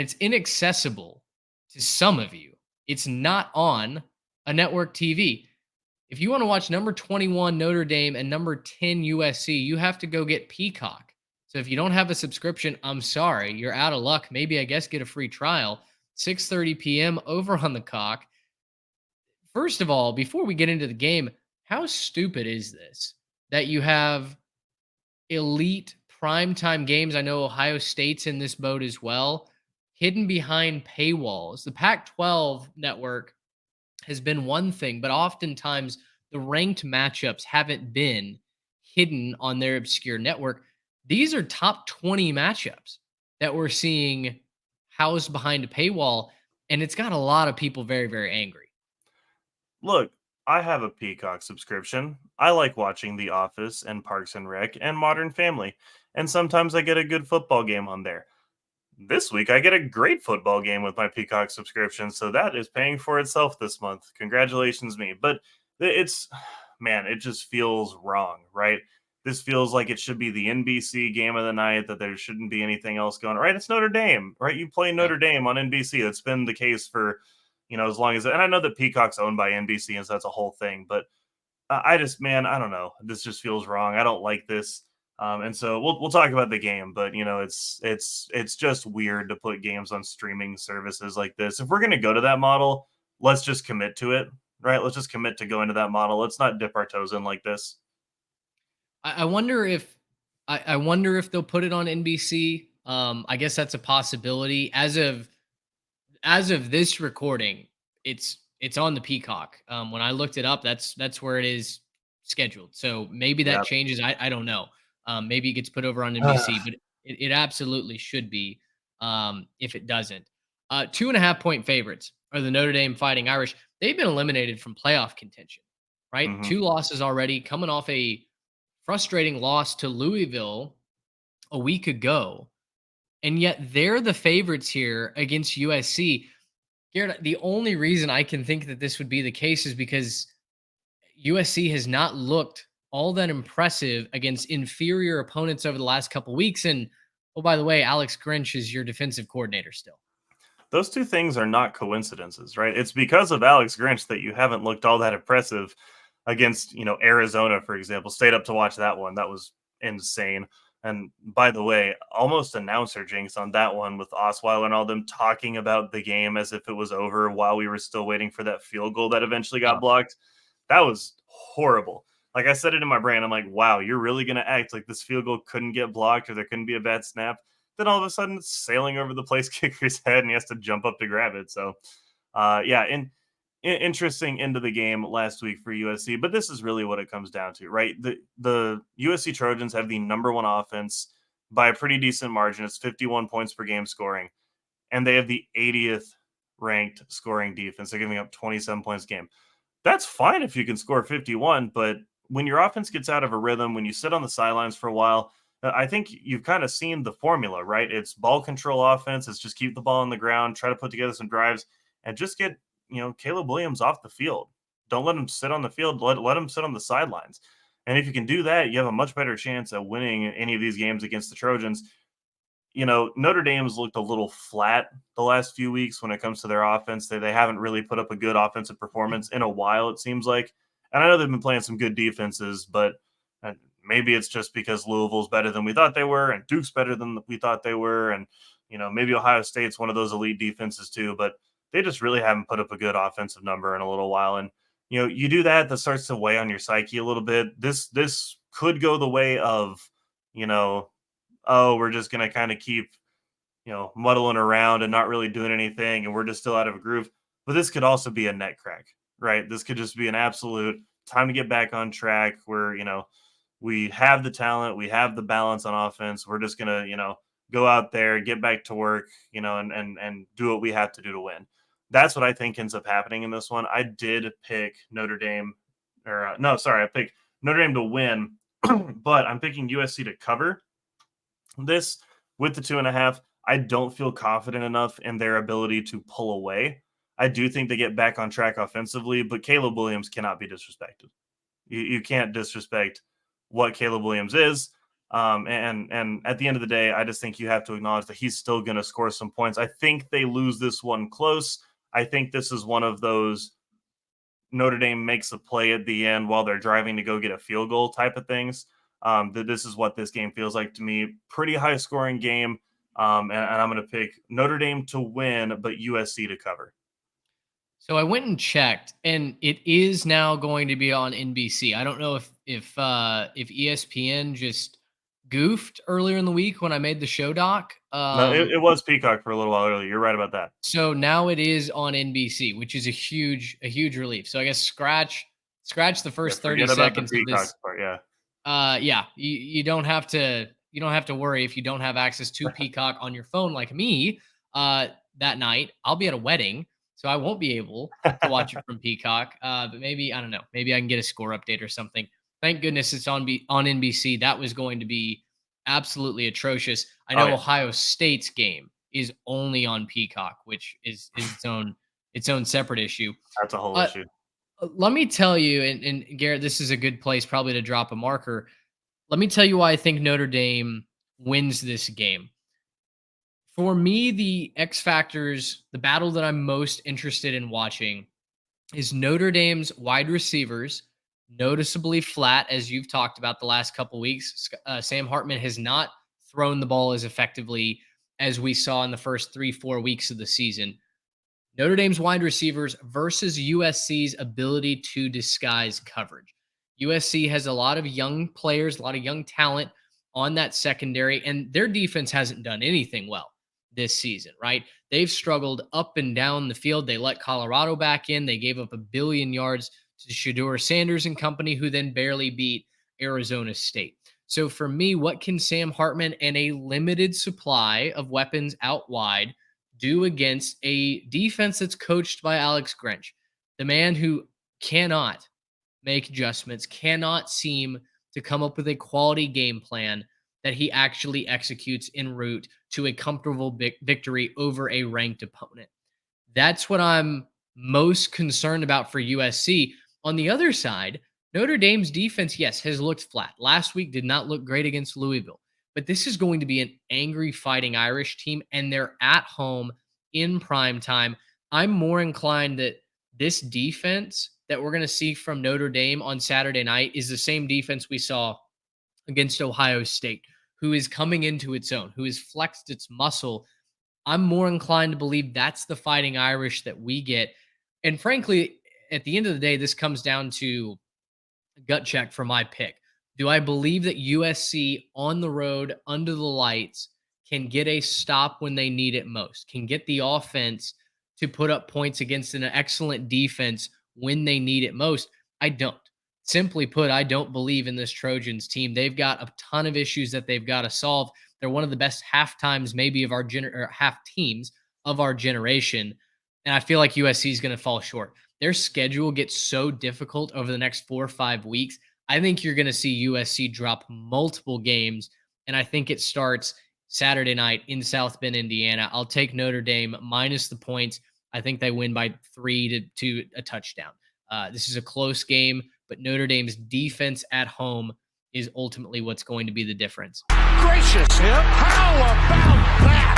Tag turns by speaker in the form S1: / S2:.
S1: it's inaccessible to some of you. It's not on a network TV. If you want to watch number 21 Notre Dame and number 10 USC, you have to go get Peacock. So if you don't have a subscription, I'm sorry, you're out of luck. Maybe I guess get a free trial. 6:30 p.m. over on the cock. First of all, before we get into the game, how stupid is this that you have elite primetime games? I know Ohio State's in this boat as well, hidden behind paywalls. The Pac 12 network has been one thing, but oftentimes the ranked matchups haven't been hidden on their obscure network. These are top 20 matchups that we're seeing housed behind a paywall, and it's got a lot of people very, very angry.
S2: Look, I have a Peacock subscription. I like watching The Office and Parks and Rec and Modern Family, and sometimes I get a good football game on there. This week, I get a great football game with my Peacock subscription, so that is paying for itself this month. Congratulations, me. But it's, man, it just feels wrong, right? This feels like it should be the NBC game of the night, that there shouldn't be anything else going on, right? It's Notre Dame, right? You play
S1: Yep.
S2: Notre Dame on NBC. That's been the case for, as long as, and I know that Peacock's owned by NBC, and so that's a whole thing, but I just, man, I don't know. This just feels wrong. I don't like this. And so we'll talk about the game, but it's just weird to put games on streaming services like this. If we're gonna go to that model, let's just commit to it, right? Let's just commit to going to that model. Let's not dip our toes in like this.
S1: I wonder if I wonder if they'll put it on NBC. I guess that's a possibility. As of this recording, it's on the Peacock. When I looked it up, that's where it is scheduled. So maybe that
S2: Yeah.
S1: changes. I don't know. Maybe it gets put over on NBC, but it absolutely should be. If it doesn't, 2.5 point favorites are the Notre Dame Fighting Irish. They've been eliminated from playoff contention, right?
S2: hmm
S1: 2 losses already, coming off a frustrating loss to Louisville a week ago, and yet they're the favorites here against USC. Garrett, the only reason I can think that this would be the case is because USC has not looked all that impressive against inferior opponents over the last couple weeks. And oh, by the way, Alex Grinch is your defensive coordinator still.
S2: Those two things are not coincidences, right? It's because of Alex Grinch that you haven't looked all that impressive against, Arizona, for example. Stayed up to watch that one. That was insane. And by the way, almost announcer jinx on that one with Osweiler and all them talking about the game as if it was over while we were still waiting for that field goal that eventually got
S1: Tough.
S2: blocked. That was horrible. Like I said it in my brain, I'm like, wow, you're really going to act like this field goal couldn't get blocked or there couldn't be a bad snap? Then all of a sudden it's sailing over the place kicker's head and he has to jump up to grab it. So, yeah, and interesting into the game last week for USC, but this is really what it comes down to, right? The USC Trojans have the number one offense by a pretty decent margin. It's 51 points per game scoring, and they have the 80th ranked scoring defense. They're giving up 27 points a game. That's fine if you can score 51, but when your offense gets out of a rhythm, when you sit on the sidelines for a while, I think you've kind of seen the formula, right? It's ball control offense. It's just keep the ball on the ground, try to put together some drives, and just get Caleb Williams off the field. Don't let him sit on the field. Let him sit on the sidelines. And if you can do that, you have a much better chance at winning any of these games against the Trojans. Notre Dame's looked a little flat the last few weeks when it comes to their offense. They haven't really put up a good offensive performance in a while, it seems like. And I know they've been playing some good defenses, but maybe it's just because Louisville's better than we thought they were, and Duke's better than we thought they were, and maybe Ohio State's one of those elite defenses too. But they just really haven't put up a good offensive number in a little while, and you do that starts to weigh on your psyche a little bit. This could go the way of oh, we're just going to kind of keep, muddling around and not really doing anything, and we're just still out of a groove. But this could also be a net crack, right? This could just be an absolute time to get back on track where, we have the talent, we have the balance on offense. We're just going to, go out there, get back to work, and do what we have to do to win. That's what I think ends up happening in this one. I did pick Notre Dame, or no, sorry, I picked Notre Dame to win, but I'm picking USC to cover this with the 2.5. I don't feel confident enough in their ability to pull away. I do think they get back on track offensively, but Caleb Williams cannot be disrespected. You can't disrespect what Caleb Williams is. And at the end of the day, I just think you have to acknowledge that he's still going to score some points. I think they lose this one close. I think this is one of those Notre Dame makes a play at the end while they're driving to go get a field goal type of things. That this is what this game feels like to me. Pretty high scoring game. And I'm going to pick Notre Dame to win, but USC to cover.
S1: So I went and checked, and it is now going to be on NBC. I don't know if ESPN just goofed earlier in the week when I made the show doc.
S2: No, it was Peacock for a little while earlier. You're right about that.
S1: So now it is on NBC, which is a huge relief. So I guess scratch the first 30 seconds of this.
S2: Part, yeah.
S1: Yeah, you don't have to worry if you don't have access to Peacock on your phone like me. That night I'll be at a wedding, so I won't be able to watch it from Peacock. But maybe I don't know. Maybe I can get a score update or something. Thank goodness it's on NBC. That was going to be absolutely atrocious. I know Ohio State's game is only on Peacock, which is its own separate issue.
S2: That's a whole issue.
S1: Let me tell you, and Garrett, this is a good place probably to drop a marker. Let me tell you why I think Notre Dame wins this game. For me, the X factors, the battle that I'm most interested in watching is Notre Dame's wide receivers, noticeably flat, as you've talked about the last couple weeks. Sam Hartman has not thrown the ball as effectively as we saw in the first 3-4 weeks of the season. Notre Dame's wide receivers versus USC's ability to disguise coverage. USC has a lot of young players, a lot of young talent on that secondary, and their defense hasn't done anything well this season, right? They've struggled up and down the field. They let Colorado back in. They gave up 1 billion yards to Shedeur Sanders and company, who then barely beat Arizona State. So for me, what can Sam Hartman and a limited supply of weapons out wide do against a defense that's coached by Alex Grinch, the man who cannot make adjustments, cannot seem to come up with a quality game plan that he actually executes en route to a comfortable victory over a ranked opponent? That's what I'm most concerned about for USC. On the other side, Notre Dame's defense, yes, has looked flat. Last week did not look great against Louisville, but this is going to be an angry Fighting Irish team, and they're at home in prime time. I'm more inclined that this defense that we're going to see from Notre Dame on Saturday night is the same defense we saw against Ohio State, who is coming into its own, who has flexed its muscle. I'm more inclined to believe that's the Fighting Irish that we get. And frankly, at the end of the day, this comes down to a gut check for my pick. Do I believe that USC on the road under the lights can get a stop when they need it most, can get the offense to put up points against an excellent defense when they need it most? I don't. Simply put, I don't believe in this Trojans team. They've got a ton of issues that they've got to solve. They're one of the best half times, maybe of our half teams of our generation. And I feel like USC is going to fall short. Their schedule gets so difficult over the next 4 or 5 weeks. I think you're going to see USC drop multiple games, and I think it starts Saturday night in South Bend, Indiana. I'll take Notre Dame minus the points. I think they win by 3 to a touchdown. This is a close game, but Notre Dame's defense at home is ultimately what's going to be the difference.
S3: Gracious him! How about that?